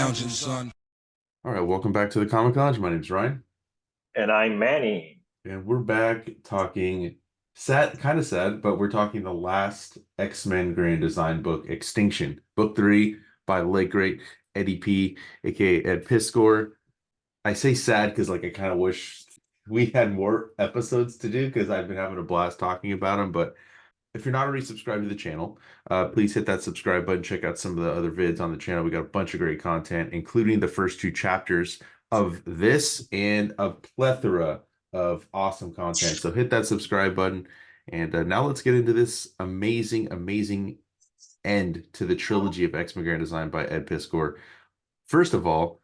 lounging, son. All right, welcome back to the Comic Lounge. My name's Ryan, And I'm Manny. and we're back talking sad, kind of sad, but we're talking the last X-Men Grand Design book, X-Tinction, book 3 by the late great Eddie P, aka Ed Piskor. I say sad because I kind of wish we had more episodes to do because I've been having a blast talking about them. But if you're not already subscribed to the channel, please hit that subscribe button. Check out some of the other vids on the channel. We got a bunch of great content, including the first 2 chapters of this and a plethora of awesome content. So hit that subscribe button. And now let's get into this amazing, amazing end to the trilogy of X-Men Grand Design by Ed Piskor. First of all,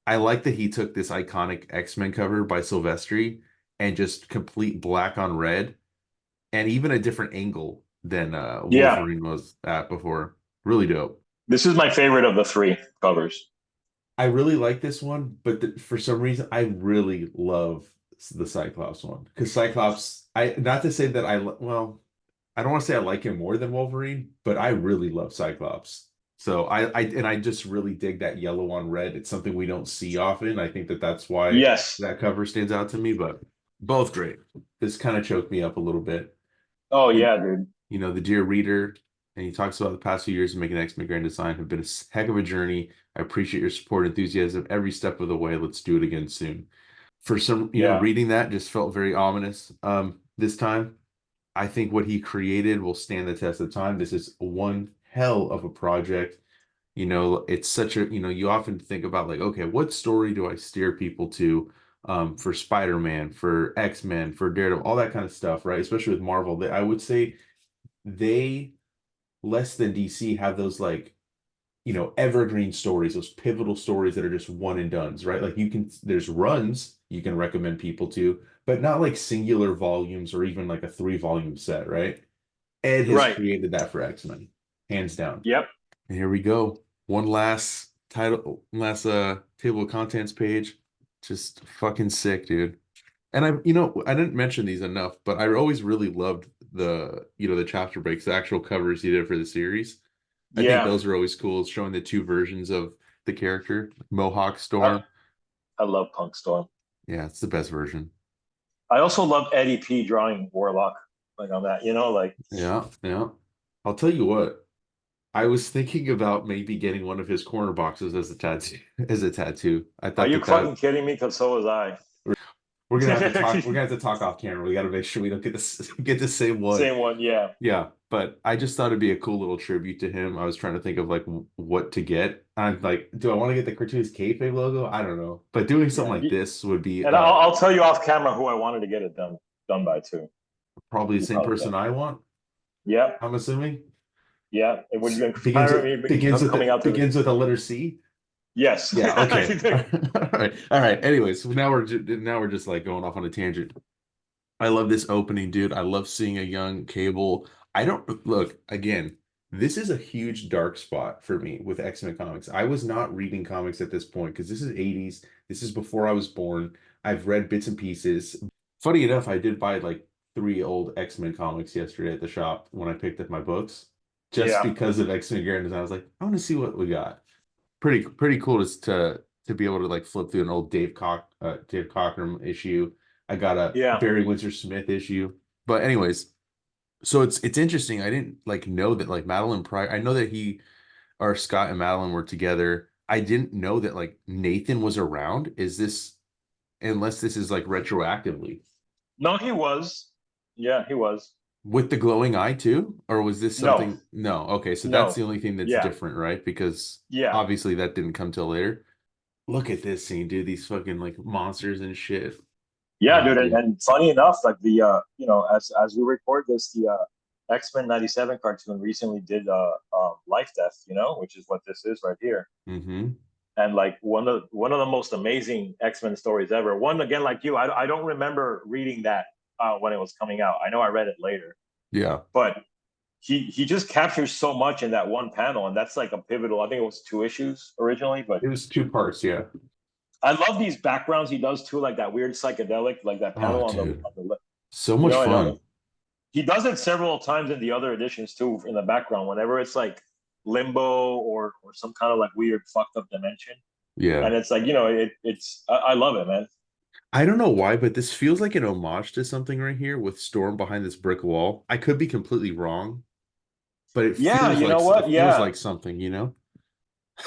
I like that he took this iconic X-Men cover by Silvestri and just complete black on red, and even a different angle than Yeah, Wolverine was at before. Really dope. this is my favorite of the 3 covers. I really like this one, but for some reason, I really love the Cyclops one. Because Cyclops, not to say that well, I don't want to say I like him more than Wolverine, but I really love Cyclops. So I just really dig that yellow on red. It's something we don't see often. I think that's why Yes. that cover stands out to me, but both great. This kind of choked me up a little bit. Oh, yeah, dude. The dear reader, and he talks about the past few years of making X-Men Grand Design have been a heck of a journey. I appreciate your support and enthusiasm every step of the way. Let's do it again soon. For some, Yeah. reading that just felt very ominous. This time, I think what he created will stand the test of time. This is one hell of a project. It's such a, you often think about okay, what story do I steer people to for Spider-Man, for X-Men, for Daredevil, all that kind of stuff, right? Especially with Marvel. I would say they, less than DC, have those evergreen stories, those pivotal stories that are just one and dones, right? There's runs you can recommend people to, but not like singular volumes or even like a 3-volume set, right? Ed has Right. created that for X-Men, hands down. Yep. And here we go. One last table of contents page. Just fucking sick, dude. And I didn't mention these enough, but I always really loved the chapter breaks, the actual covers he did for the series. I think Yeah. those are always cool, showing the 2 versions of the character, Mohawk I, Storm. I love Punk Storm. Yeah, it's the best version. I also love Eddie P drawing Warlock on that, Yeah. I'll tell you what, I was thinking about maybe getting one of his corner boxes as a tattoo. I Are thought you that fucking kidding me? Because so was I. we're gonna have to talk. We're gonna have to talk off camera. We got to make sure we don't get the same one. Same one, yeah. Yeah, but I just thought it'd be a cool little tribute to him. I was trying to think of what to get. I'm like, do I want to get the cartoonist kayfabe logo? I don't know, but doing something like this would be And I'll tell you off camera who I wanted to get it done by too. probably the same person I want. Yeah. I'm assuming. Yeah. It would begins begins with a letter C. Yes. Yeah. Okay. All right. Anyways, now we're just going off on a tangent. I love this opening, dude. I love seeing a young Cable. I don't look again. This is a huge dark spot for me with X-Men comics. I was not reading comics at this point because this is 80s. This is before I was born. I've read bits and pieces. Funny enough, I did buy 3 old X-Men comics yesterday at the shop when I picked up my books, just because of X-Men Grand Design. I was like, I want to see what we got. Pretty cool to be able to flip through an old Dave Cockrum issue. I got a Barry Windsor Smith issue. But anyways, so it's interesting. I didn't know that Madeline Pryor. I know that Scott and Madeline were together. I didn't know that Nathan was around. Unless this is retroactively? No, he was. Yeah, he was. With the glowing eye too? Or was this something? No. Okay, so that's the only thing that's different, right? Because obviously that didn't come till later. Look at this scene, dude. These fucking monsters and shit. Yeah, dude. And funny enough, as we record this, the X-Men 97 cartoon recently did Life Death, which is what this is right here. Mm-hmm. And one of the most amazing X-Men stories ever. One, again, like you, I don't remember reading that when it was coming out. I know I read it later. Yeah. But he just captures so much in that one panel, and that's a pivotal. I think it was 2 issues originally, but it was 2 parts. Yeah. I love these backgrounds he does too, like that weird psychedelic, like that panel on the left. So much fun. He does it several times in the other editions too, in the background. Whenever it's limbo or some kind of weird fucked up dimension, Yeah. And it's like, you know, I love it, man. I don't know why, but this feels like an homage to something right here with Storm behind this brick wall. I could be completely wrong, but Yeah, you know it what? feels Yeah. like something, you know?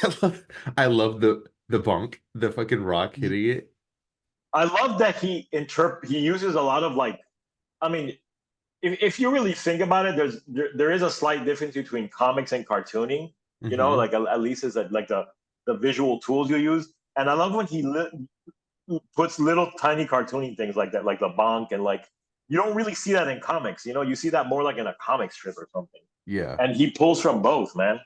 I love, I love the bunk, the fucking rock hitting it. I love that he uses a lot of like, I mean, if you really think about it, there is a slight difference between comics and cartooning. You know, Hmm. like at least is like the visual tools you use. And I love when puts little tiny cartoony things like that, like the bonk, and like you don't really see that in comics. You know, you see that more like in a comic strip or something. Yeah. And he pulls from both, man.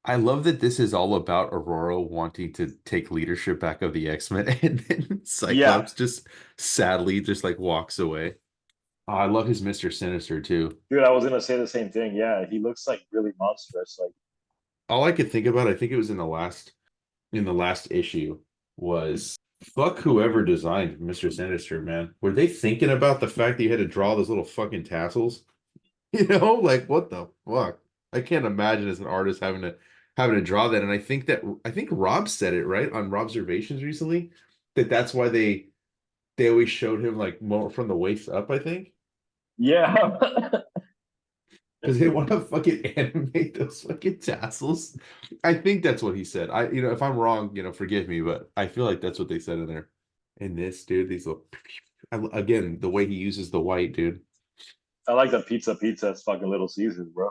I love that this is all about Aurora wanting to take leadership back of the X-Men and then Yeah, Cyclops just sadly just like walks away. Oh, I love his Mr. Sinister too. dude, I was gonna say the same thing. Yeah, he looks like really monstrous. Like, All I could think about, I think it was in the last issue, was fuck whoever designed Mr. Sinister, man. Were they thinking about the fact that you had to draw those little fucking tassels? You know, like what the fuck? I can't imagine as an artist having to draw that. And I think Rob said it right on Rob's observations recently that that's why they always showed him like more from the waist up, I think. yeah, Because they want to fucking animate those fucking tassels. I think that's what he said. If I'm wrong, forgive me, but I feel like that's what they said in there. In this, dude, these little, again, the way he uses the white, dude. I like the pizza. It's fucking Little Caesars, bro.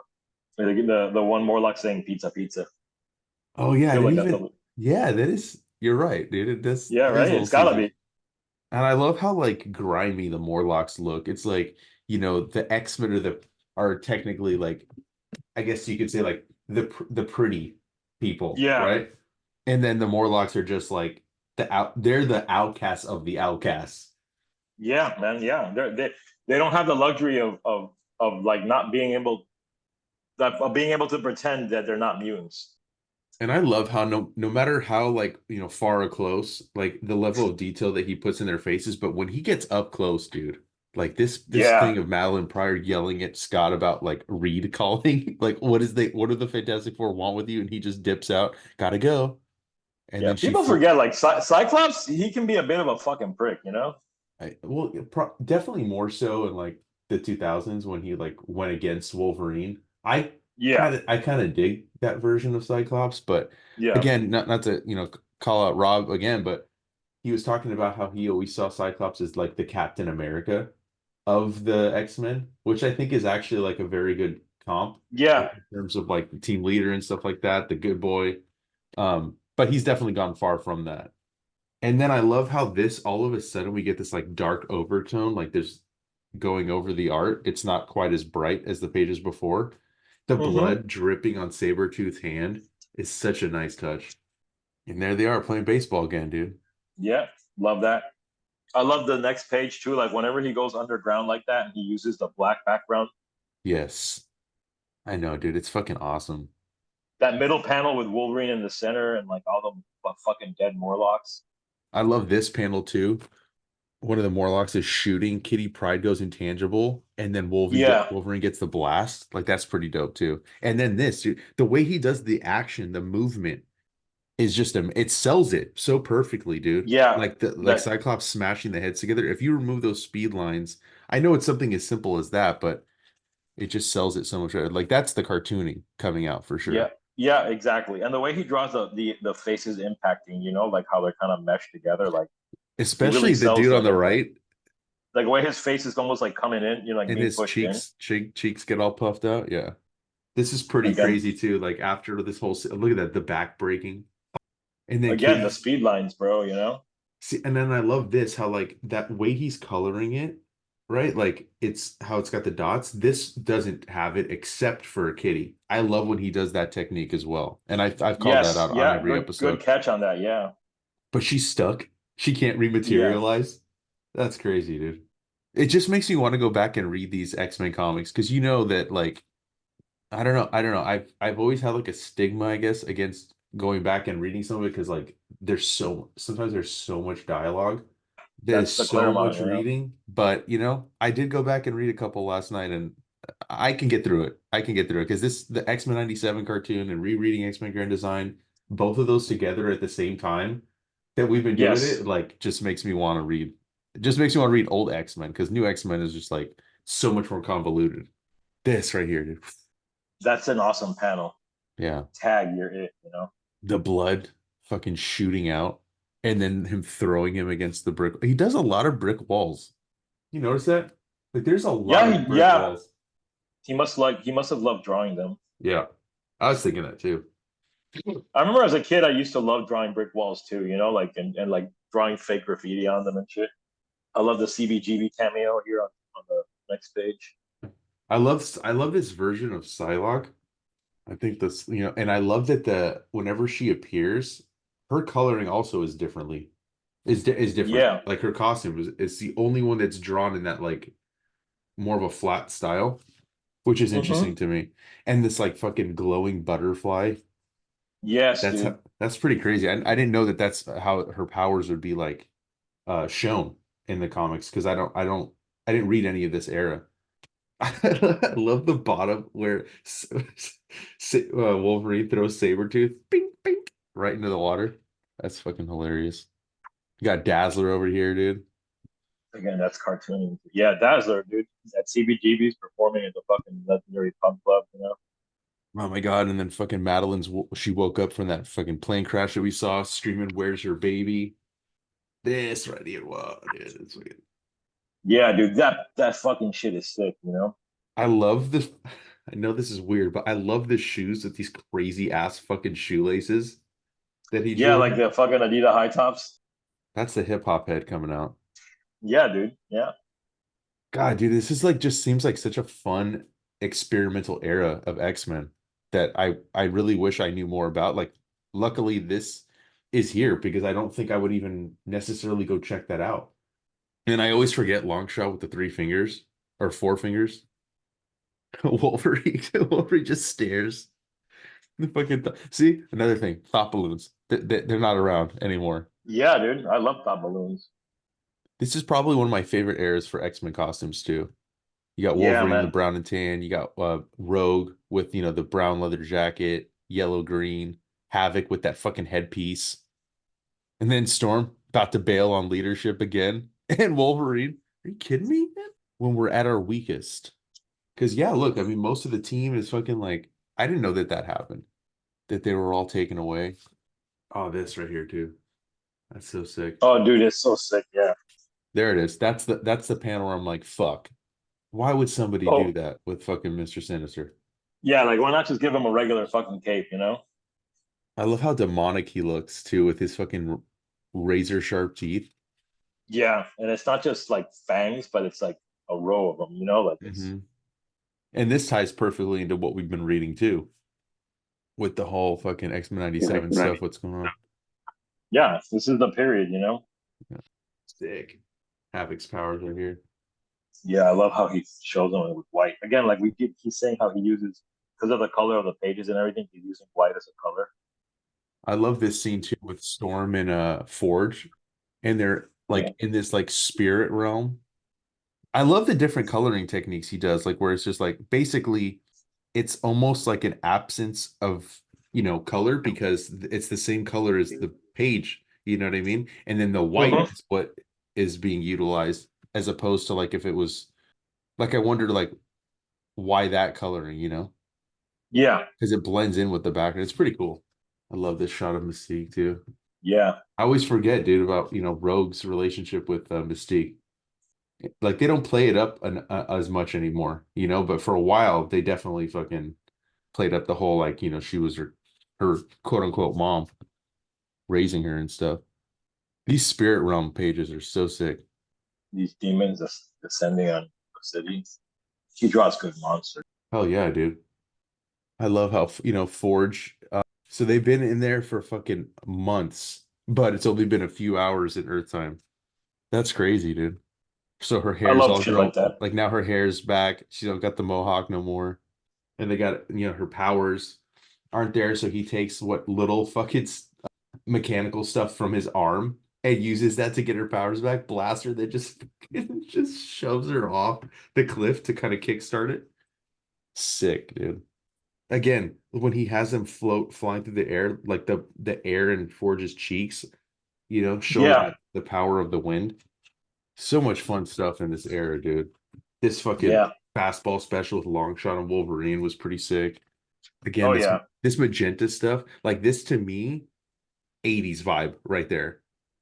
The one Morlock saying pizza. Oh I yeah, feel and like that's even a yeah, that is. You're right, dude. yeah, It is right. Little It's gotta Caesars. be. And I love how like grimy the Morlocks look. It's like, the X-Men are technically like, I guess you could say like the pretty people, Yeah, right? And then the Morlocks are just like they're the outcasts of the outcasts. yeah, man. Yeah, they don't have the luxury of like not being able of being able to pretend that they're not mutants. And I love how no matter how like, far or close, like the level of detail that he puts in their faces, but when he gets up close, dude, like this Yeah, thing of Madeline Pryor yelling at Scott about like Reed calling, like what do the Fantastic Four want with you? And he just dips out, gotta go. And yeah. then she People fl forget like Cyclops. He can be a bit of a fucking prick, you know. well, definitely more so in like the 2000s when he like went against Wolverine. Yeah, I kind of dig that version of Cyclops, but yeah. again, not to, call out Rob again, but he was talking about how he always saw Cyclops as like the Captain America of the X-Men, which I think is actually like a very good comp in Yeah, terms of like the team leader and stuff like that, the good boy. But he's definitely gone far from that. And then I love how this all of a sudden we get this like dark overtone, like there's going over the art. It's not quite as bright as the pages before. The hmm, blood dripping on Sabretooth's hand is such a nice touch. And there they are playing baseball again, dude. yeah. Love that. I love the next page too. Like whenever he goes underground like that, and he uses the black background. Yes, I know, dude. It's fucking awesome. That middle panel with Wolverine in the center and like all the fucking dead Morlocks. I love this panel too. One of the Morlocks is shooting. Kitty Pryde goes intangible, and then Yeah, Wolverine gets the blast. Like that's pretty dope too. And then this, dude, the way he does the action, the movement is just it sells it so perfectly, dude. yeah. Like That Cyclops smashing the heads together. If you remove those speed lines, I know it's something as simple as that, but it just sells it so much better. Like that's the cartooning coming out for yeah, sure. yeah, exactly. And the way he draws the faces impacting, you know, like how they're kind of meshed together, like he really Especially the sells dude on that the impact. right Like the way his face is almost like coming in, you know, like and being his pushed in. cheeks get all puffed out. Yeah. This is pretty Again, crazy too. Like after this whole look at that, the back breaking. And then again, the Kitty's speed lines, bro, you know? see, and then I love this how like that way he's coloring it, right? Like it's how it's got the dots. This doesn't have it except for Kitty. I love when he does that technique as well. And I've called that Yes, out on yeah, every good episode. catch on that. Yeah. But she's stuck. She can't Yeah. rematerialize. That's crazy, dude. It just makes me want to go back and read these X-Men comics because you know that like I don't know. I've always had like a stigma, I guess, against going back and reading some of it because like sometimes there's so much dialogue. There's That's the so Claremont, much you know. reading, but I did go back and read a couple last night and I can get through it. I can get through it because the X-Men 97 cartoon and rereading X-Men Grand Design, both of those together at the same time that we've been doing Yes, it, like just makes me want to read. It just makes me want to read old X-Men because new X-Men is just like so much more convoluted. This right here, dude. that's an awesome panel. Yeah. Tag, you're it. You know. The blood fucking shooting out and then him throwing him against the brick. He does a lot of brick walls. You notice that? Like there's a lot Yeah, of brick yeah. walls. He must have loved drawing them. Yeah. I was thinking that too. I remember as a kid, I used to love drawing brick walls too. You know, like and like drawing fake graffiti on them and shit. I love the CBGB cameo here on the next page. I love this version of Psylocke. I think this, and I love that the whenever she appears, her coloring also is different. Yeah. Like her costume is the only one that's drawn in that like more of a flat style, which is interesting Mm-hmm. to me. And this like fucking glowing butterfly, Yes, dude. that's pretty crazy. I didn't know that that's how her powers would be like shown in the comics because I didn't read any of this era. I love the bottom where Wolverine throws Sabretooth bing, bing, right into the water. That's fucking hilarious. You got Dazzler over here, dude. Again, that's cartoon. Yeah, Dazzler, dude. At CBGB's performing at the fucking legendary punk club, you know. Oh my God. And then fucking she woke up from that fucking plane crash that we saw, screaming, "Where's your baby?" This right here. Wow, dude. Yeah, dude, that fucking shit is sick, you know. I love this. I know this is weird, but I love the shoes with these crazy ass fucking shoelaces that he Yeah, drew like in. the fucking Adidas high tops. That's the hip hop head coming out. Yeah, dude. Yeah. God, dude, this is like just seems like such a fun experimental era of X-Men that I really wish I knew more about. Like, luckily this is here because I don't think I would even necessarily go check that out. And I always forget Longshot with the three fingers or four fingers. Wolverine just stares. The fucking see another thing. Thought balloons. They're not around anymore. Yeah, dude. I love top balloons. This is probably one of my favorite eras for X-Men costumes too. You got Yeah, Wolverine in the man. brown and tan. You got Rogue with the brown leather jacket, yellow green, Havoc with that fucking headpiece, and then Storm about to bail on leadership again, and Wolverine. Are you kidding me, man? When we're at our weakest, because yeah, look, I mean, most of the team is fucking like I didn't know that that happened, that they were all taken away. Oh, this right here too. That's so sick. Oh, dude, it's so sick. Yeah. There it is. That's the panel where I'm like, fuck. Why would somebody do Oh, that with fucking Mr. Sinister? yeah. Like, why not just give him a regular fucking cape? You know? I love how demonic he looks too with his fucking razor sharp teeth. Yeah, and it's not just like fangs, but it's like a row of them. You know, like it's And this ties perfectly into what we've been reading too, with the whole fucking X-Men 97 stuff. What's going on? yeah. This is the period. You know? Yeah. Sick. Havoc's powers are here. Yeah, I love how he shows them with white. Again, like he's saying how he uses because of the color of the pages and everything. He's using white as a color. I love this scene too with Storm and Forge, and they're Yeah. like in this like spirit realm. I love the different coloring techniques he does, like where it's just like basically it's almost like an absence of color because it's the same color as the page, you know what I mean? And then the white Hmm. is what is being utilized as opposed to like if it was like I wondered like why that coloring, Yeah. because it blends in with the background. It's pretty cool. I love this shot of Mystique too. Yeah. I always forget, dude, about Rogue's relationship with Mystique. Like they don't play it up as much anymore, but for a while they definitely fucking played up the whole like, she was her quote unquote mom raising her and stuff. These spirit realm pages are so sick. These demons descending on the city. He draws good monsters. Hell yeah, dude. I love how Forge. So they've been in there for fucking months, but it's only been a few hours in Earth time. That's crazy, dude. So her I hair's love all shit like grown. that. Like now her hair's back. She don't got the mohawk no more. And they got her powers aren't there, so he takes what little fucking mechanical stuff from his arm and uses that to get her powers back. Blaster that just just shoves her off the cliff to kind of kickstart it. Sick, dude. again, when he has them flying through the air, like the air in Forge's cheeks, showing Yeah, the power of the wind. So much fun stuff in this era, dude. This fucking yeah. fastball special with long shot on Wolverine was pretty sick. Again, Oh this yeah. this magenta stuff, like this to me, 80s vibe right there.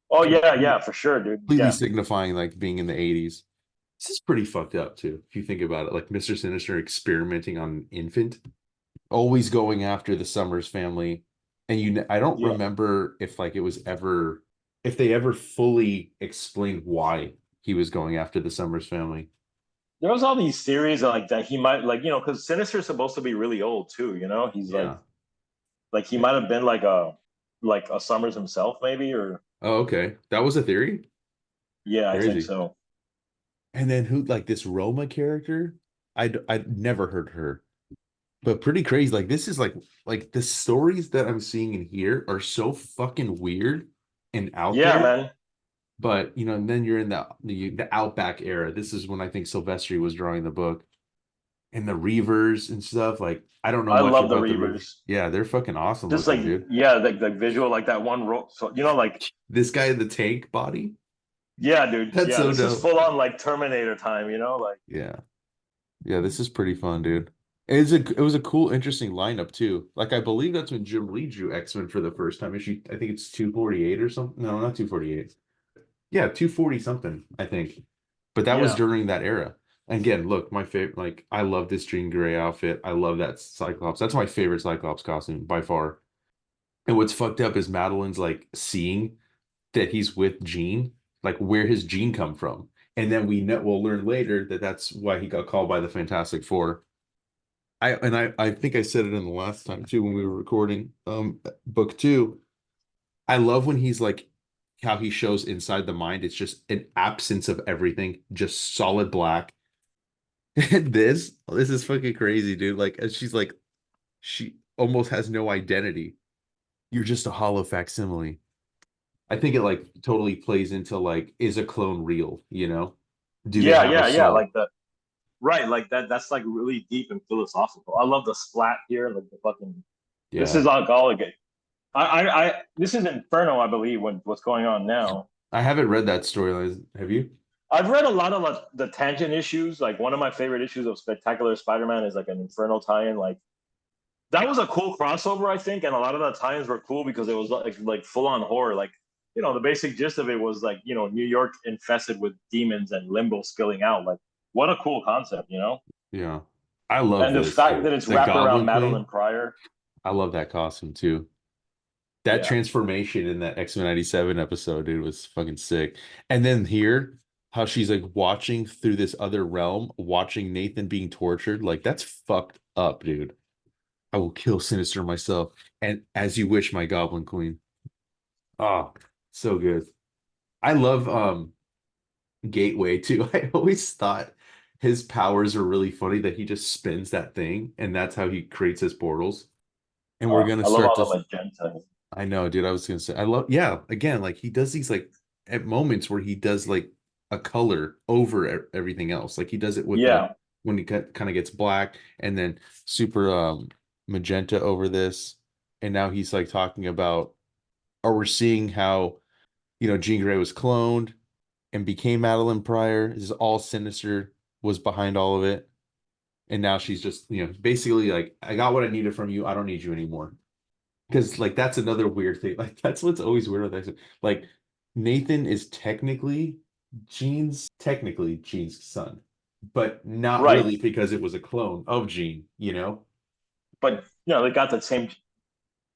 Oh yeah, yeah, for sure, dude. Completely Yeah. signifying like being in the 80s. This is pretty fucked up too, if you think about it. Like Mr. Sinister experimenting on an infant, always going after the Summers family. And I don't Yeah. remember if like it was ever if they ever fully explained why he was going after the Summers family. There was all these theories like that he might like, because Sinister's supposed to be really old too, He's Yeah. like he might have been like a Summers himself, maybe, or Oh, okay. That was a theory. yeah, I think Crazy. so. And then who like this Roma character? I'd never heard her, but pretty crazy. Like this is like the stories that I'm seeing in here are so fucking weird and out Yeah, there. man. But and then you're in the Outback era. This is when I think Silvestri was drawing the book and the Reavers and stuff. Like I don't know I much love the about the Reavers. Reavers. Yeah, they're fucking awesome Just looking, like dude. yeah, the visual, like that one rope. So like This guy in the tank body. yeah, dude. That's Yeah, so this is dope. full on like Terminator time, like Yeah. Yeah, this is pretty fun, dude. It was a cool, interesting lineup too. Like I believe that's when Jim Lee drew X-Men for the first time. Issue, I think it's 248 or something. No, not 248. Yeah, 240 something, I think. But that was yeah. during that era. And again, look, my favorite, like I love this Jean Grey outfit. I love that Cyclops. That's my favorite Cyclops costume by far. And what's fucked up is Madeline's like seeing that he's with Jean, like where his Jean come from. And then we'll learn later that that's why he got called by the Fantastic Four. I think I said it in the last time too when we were recording book two. I love when he's like how he shows inside the mind. It's just an absence of everything, just solid black. And this is fucking crazy, dude. Like and she's like she almost has no identity. You're just a hollow facsimile. I think it like totally plays into like, is a clone real, Do they Yeah, have a yeah, yeah. soul? Like the right, like that's like really deep and philosophical. I love the splat here, like the fucking this is Yeah. all again. This is Inferno, I believe, what's going on now. I haven't read that storyline. Have you? I've read a lot of the tangent issues. Like one of my favorite issues of Spectacular Spider-Man is like an Inferno tie-in. Like that was a cool crossover, I think, and a lot of the tie-ins were cool because it was like full-on horror. Like the basic gist of it was like New York infested with demons and Limbo skilling out. Like what a cool concept. Yeah. I love And the this, fact dude. that it's The wrapped around Goblin Madeline Queen. Pryor. I love that costume too. That Yeah. transformation in that X-Men 97 episode, dude, was fucking sick. And then here, how she's like watching through this other realm, watching Nathan being tortured. Like, that's fucked up, dude. I will kill Sinister myself. And as you wish, my Goblin Queen. Oh, so good. I love Gateway too. I always thought his powers are really funny that he just spins that thing and that's how he creates his portals. And we're gonna I love start all to the magenta. I know, dude. I was gonna say, I love, yeah. Again, like he does these like at moments where he does like a color over everything else. Like he does it with the Yeah. when he kind of gets black and then super magenta over this, and now he's like talking about, or we're seeing how Jean Grey was cloned and became Madeline Pryor. This is all Sinister was behind all of it, and now she's just basically like, I got what I needed from you. I don't need you anymore. Because like that's another weird thing. Like that's what's always weird with X-Men. Like Nathan is technically Jean's son, but not Right. really because it was a clone of Jean. But they got the same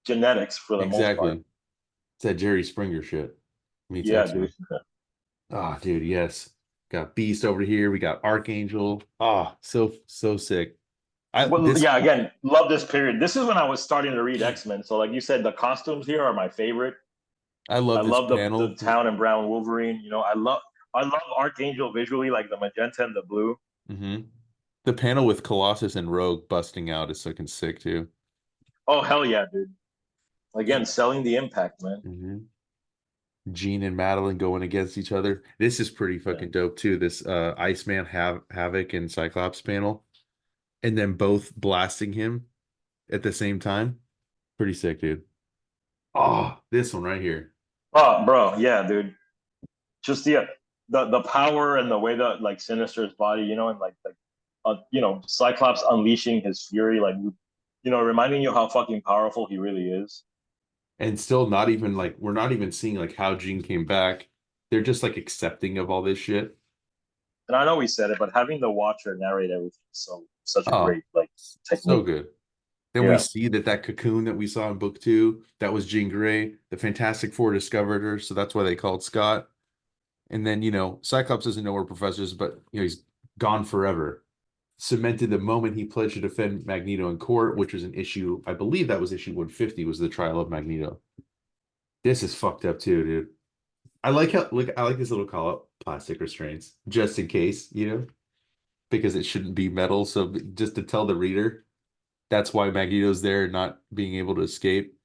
genetics for the most part. Exactly. It's that Jerry Springer shit meets Yeah, dude. X-Men. Oh, dude, yes. Got Beast over here. We got Archangel. Oh, so sick. I Well, this yeah, again, love this period. This is when I was starting to read X-Men. So like you said, the costumes here are my favorite. I I love this love the panel. town and brown Wolverine. I love Archangel visually, like the magenta and the blue. Hmm. The panel with Colossus and Rogue busting out is fucking sick too. Oh hell yeah, dude. Again, selling the impact, man. Hmm. Jean and Madeline going against each other. This is pretty Yeah. fucking dope too. This Iceman Havoc and Cyclops panel, and then both blasting him. at the same time. Pretty sick, dude. Oh, this one right here. Oh, bro, yeah, dude. Just the power and the way that like Sinister's body, and Cyclops unleashing his fury, like reminding you how fucking powerful he really is. And still not even like we're not even seeing like how Jean came back. They're just like accepting of all this shit. And I know we said it, but having the Watcher narrate everything is such a Oh, great like so technique. good. Then we Yeah, see that cocoon that we saw in book two, that was Jean Grey. The Fantastic Four discovered her, so that's why they called Scott. And then, Cyclops doesn't know where Professor is, but he's gone forever. Cemented the moment he pledged to defend Magneto in court, which was an issue, I believe that was issue 150, was the trial of Magneto. This is fucked up too, dude. I like this little call out plastic restraints, just in case, because it shouldn't be metal. So just to tell the reader, that's why Magneto's there, not being able to escape.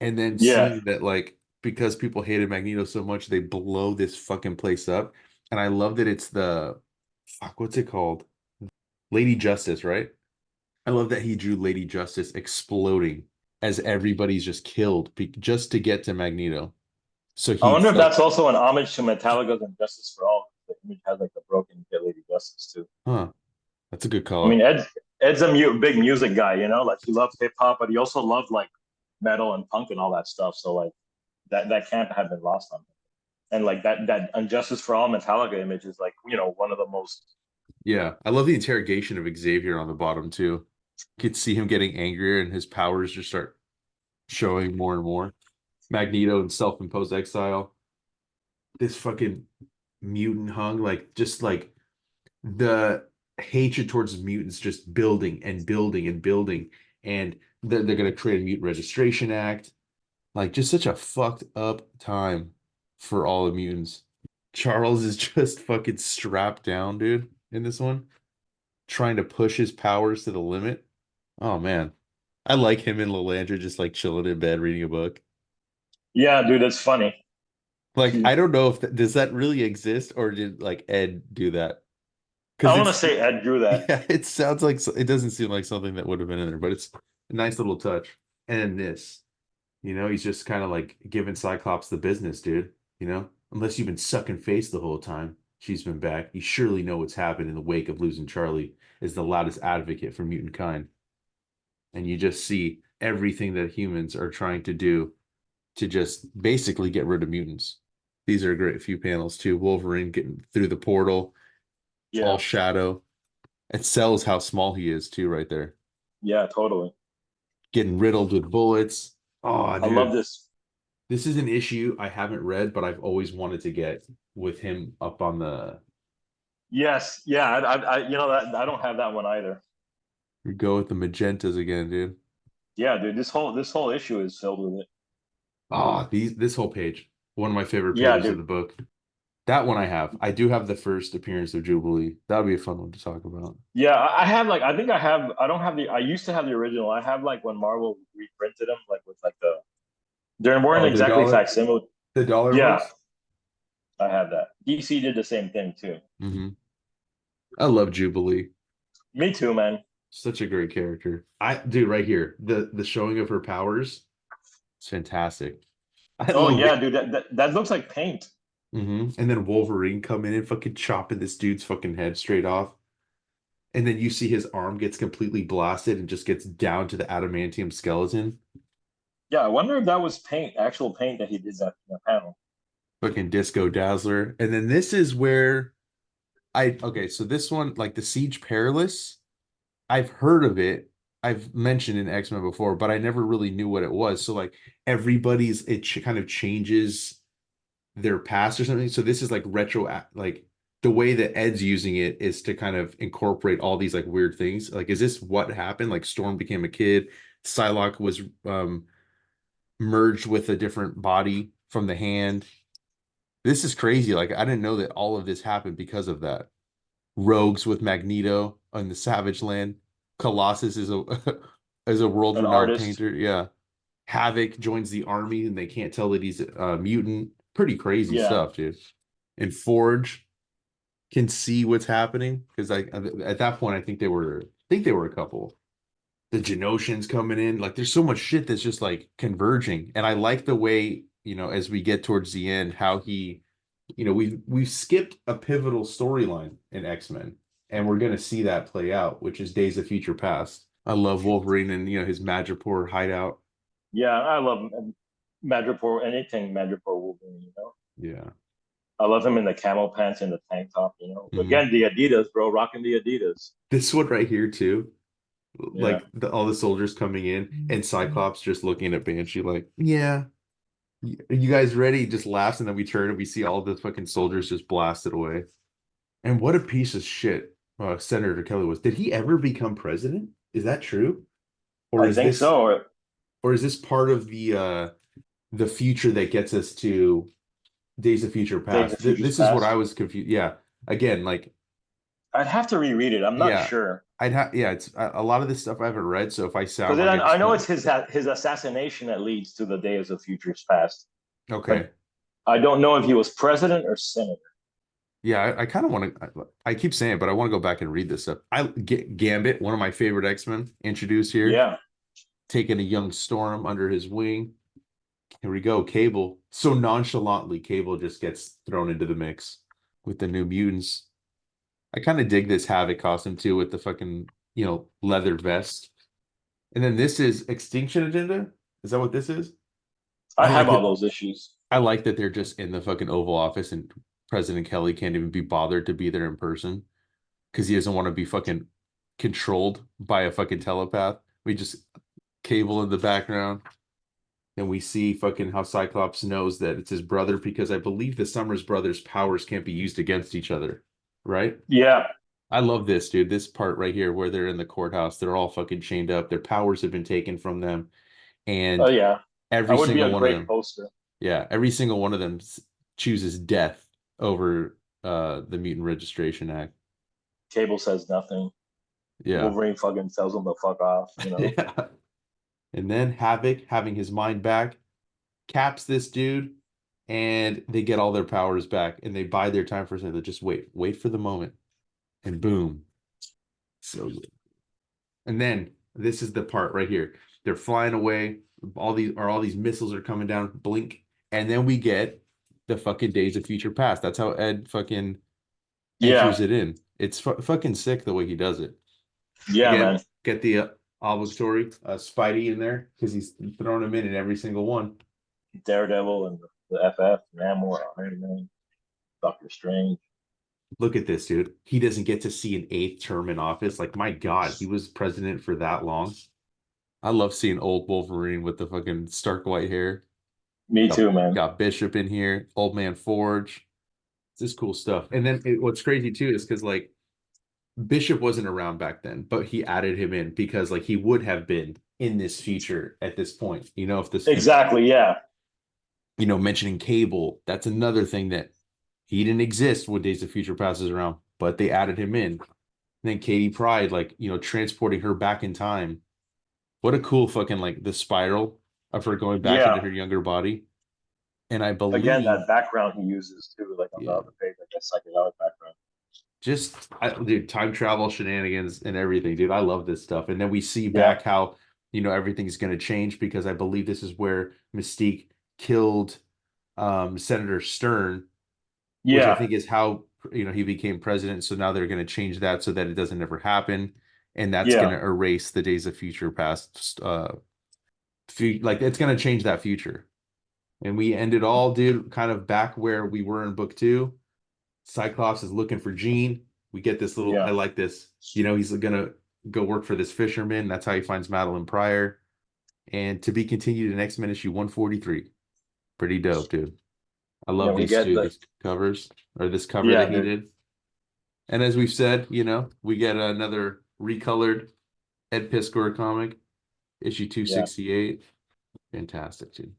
And then yeah. seeing that, like, because people hated Magneto so much, they blow this fucking place up. And I love that it's the fuck, what's it called? Lady Justice, right? I love that he drew Lady Justice exploding as everybody's just killed just to get to Magneto. So I he wonder if felt, that's also an homage to Metallica's and Justice for All. The image has like the broken Get Lady Justice too. huh, that's a good I mean, call. Ed's a big music guy, like he loved hip hop, but he also loved like metal and punk and all that stuff. So like that can't have been lost on him. And like that Unjustice for All Metallica image is like one of the most. Yeah, I love the interrogation of Xavier on the bottom too. You could see him getting angrier and his powers just start showing more and more. Magneto in self-imposed exile. This fucking mutant hung, like just like the hatred towards mutants just building and building and building. And they're gonna create a mutant registration act. Like just such a fucked up time for all the mutants. Charles is just fucking strapped down, dude, in this one, trying to push his powers to the limit. Oh man. I like him and Lilandra just like chilling in bed reading a book. Yeah, dude, it's funny. Like I don't know if does that really exist or did like Ed do that? Because I want to it's say Ed drew that. yeah, it sounds like it doesn't seem like something that would have been in there, but it's a nice little touch. And this, he's just kind of like giving Cyclops the business, dude. Unless you've been sucking face the whole time, she's been back. You surely know what's happened in the wake of losing Charlie is the loudest advocate for mutant kind. And you just see everything that humans are trying to do to just basically get rid of mutants. These are a great few panels too. Wolverine getting through the portal, all Yeah, shadow. It sells how small he is too, right there. yeah, totally. Getting riddled with bullets. Oh, I love dude. this. This is an issue I haven't read, but I've always wanted to get with him up on the Yes, yeah, that I don't have that one either. go with the magentas again, dude. Yeah, dude, this whole issue is filled with it. Oh, this whole page. One of my favorite Yeah, pages of dude. the book. That one I have. I do have the first appearance of Jubilee. That would be a fun one to talk about. Yeah, I have like I think I have I don't have the I used to have the original. I have like when Marvel reprinted them like with like they weren't Oh, the exactly dollar, facsimile. the dollar Yeah, books. I have that. DC did the same thing too. I love Jubilee. Me too, man. Such a great character. I dude, right here, the showing of her powers. It's fantastic. I Oh love yeah, it. dude, that looks like paint. And then Wolverine come in and fucking chopping this dude's fucking head straight off. And then you see his arm gets completely blasted and just gets down to the adamantium skeleton. Yeah, I wonder if that was paint, actual paint that he did that in the panel. Fucking Disco Dazzler. And then this is where okay, so this one, like the Siege Perilous, I've heard of it. I've mentioned in X-Men before, but I never really knew what it was. So like kind of changes their past or something. So this is like like the way that Ed's using it is to kind of incorporate all these like weird things. Like, is this what happened? Like Storm became a kid, Psylocke was merged with a different body from the hand. This is crazy. Like, I didn't know that all of this happened because of that. Rogues with Magneto on the Savage Land. Colossus is a is a An world-renowned artist. painter. Yeah. Havoc joins the army and they can't tell that he's a mutant. Pretty crazy Yeah. stuff, dude. And Forge can see what's happening because I at that point I think they were a couple. the Genosians coming in. Like there's so much shit that's just like converging. And I like the way, as we get towards the end, how he, we've skipped a pivotal storyline in X-Men, and we're gonna see that play out, which is Days of Future Past. I love Wolverine and his Madripoor hideout. Yeah, I love Madripoor, anything Madripoor Wolverine, you know. Yeah. I love him in the camel pants and the tank top, you know. Mhm. Again, the Adidas, bro, rocking the Adidas. This one right here too. Yeah. Like all the soldiers coming in and Cyclops just looking at Banshee like, yeah, you guys ready? He just laughs, and then we turn and we see all the fucking soldiers just blasted away. And what a piece of shit Senator Kelly was. Did he ever become president? Is that true? Or I is think this so. Or or is this part of the future that gets us to Days of Future Days of Past? Future's This is what I Past. was confused. Yeah. Again, like, I'd have to reread it. I'm not yeah, sure. it's a lot of this stuff I haven't read, so if I Because sound like I I just know know. it's his assassination that leads to the Days of Future's Past. But Okay. I don't know if he was president or senator. Yeah, I kind of want to. I keep saying it, but I want to go back and read this stuff. Gambit, one of my favorite X-Men, introduced here, Yeah. taking a young Storm under his wing. Here we go, Cable. So nonchalantly, Cable just gets thrown into the mix with the New Mutants. I kind of dig this Havoc costume too, with the fucking leather vest. And then this is Extinction Agenda. Is that what this is? I I have like all it. those issues. I like that they're just in the fucking Oval Office and President Kelly can't even be bothered to be there in person because he doesn't want to be fucking controlled by a fucking telepath. We just Cable in the background, and we see fucking how Cyclops knows that it's his brother because I believe the Summers brothers' powers can't be used against each other, right? Yeah. I love this, dude. This part right here where they're in the courthouse, they're all fucking chained up. Their powers have been taken from them, Oh and yeah. That every would be single a one of great them, poster. yeah, every single one of them chooses death over the Mutant Registration Act. Cable says nothing. Yeah. Wolverine fucking tells him to fuck off, you know. Yeah. And then Havoc, having his mind back, caps this dude, and they get all their powers back, and they bide their time for a second. They just wait for the moment, and boom. So good. And then this is the part right here. They're flying away. All these missiles are coming down. Blink, and then we get the fucking Days of Future Past. That's how Ed fucking Yeah. enters it in. It's fucking sick the way he does it. Yeah, Again, man. get the obligatory Spidey in there because he's throwing him in every single one. Daredevil and the FF, Namor, Iron Man, Doctor Strange. Look at this, dude. He doesn't get to see an eighth term in office. Like, my God, he was president for that long. I love seeing old Wolverine with the fucking stark white hair. Me Got, too, man. got Bishop in here, Old Man Forge. This is cool stuff. And then what's crazy too is because like Bishop wasn't around back then, but he added him in because like he would have been in this feature at this point. If this Exactly, yeah. mentioning Cable, that's another thing that he didn't exist when Days of Future passes around, but they added him in. And then Katie Pride, like, transporting her back in time. What a cool fucking like the spiral of her going back Yeah. into her younger body. And I Again, believe, that background he uses too, like on the yeah, other page, like that psychedelic background. dude, time travel shenanigans and everything, dude. I love this stuff. And then we see Yeah. back how, everything's going to change because I believe this is where Mystique killed Senator Stern, which I Yeah. think is how he became president. So now they're going to change that so that it doesn't ever happen, and that's going Yeah. to erase the Days of Future Past. Like it's going to change that future, and we ended all, dude, kind of back where we were in book two. Cyclops is looking for Jean. We get this little. I Yeah. like this. He's gonna go work for this fisherman. That's how he finds Madeline Pryor, and to be continued in X-Men issue 143. Pretty dope, dude. I Yeah. love We these get two, the these covers, or this cover yeah, that he dude. did. And as we've said, we get another recolored Ed Piskor comic, issue Yeah. 268. Fantastic, dude.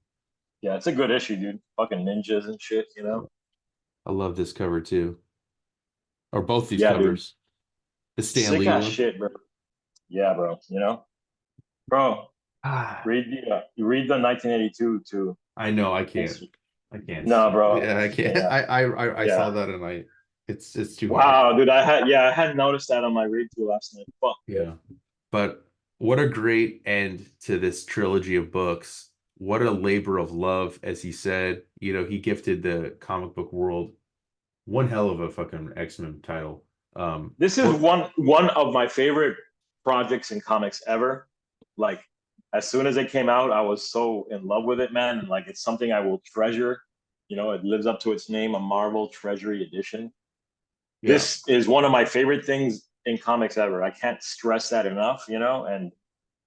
Yeah. It's a good issue, dude. Fucking ninjas and shit, you know? I love this cover too. Or both these Yeah, dude. covers. The Stan Sick Lee ass one. shit, bro. Yeah, bro. You know? Bro, Ah, read the 1982 too. I know I can't. It's I can't. no, bro. Yeah, I can't. Yeah. I saw Yeah. that and it's too hard. Wow, dude. I hadn't noticed that on my read through last night. Fuck. Yeah. But What a great end to this trilogy of books. What a labor of love, as he said. You know, he gifted the comic book world one hell of a fucking X-Men title. This is Or one of my favorite projects in comics ever. Like as soon as it came out, I was so in love with it, man. And like it's something I will treasure. You know, it lives up to its name, a Marvel Treasury Edition. yeah, This is one of my favorite things in comics ever. I can't stress that enough, you know, and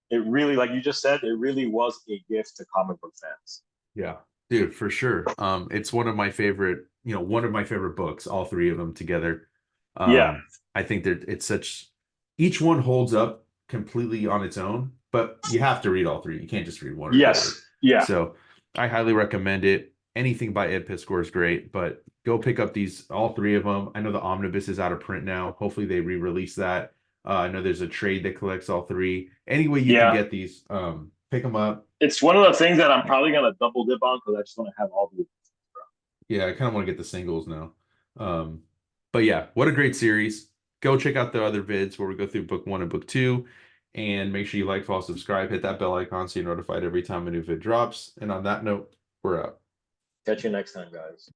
it really, like you just said, it really was a gift to comic book fans. yeah, dude, for sure. It's one of my favorite, one of my favorite books, all three of them together. Yeah. I think that it's such each one holds up completely on its own, but you have to read all three. You can't just read one or the other. Yes. Yeah. So I highly recommend it. Anything by Ed Piskor is great, but go pick up these all three of them. I know the omnibus is out of print now. Hopefully they re-release that. I know there's a trade that collects all three. Any way you can Yeah. get these, pick them up. It's one of the things that I'm probably gonna double dip on because I just want to have all the. Yeah, I kind of want to get the singles now. Um, but yeah, what a great series. Go check out the other vids where we go through book one and book two. And make sure you like, follow, subscribe, hit that bell icon so you're notified every time a new vid drops. And on that note, we're out. Catch you next time, guys.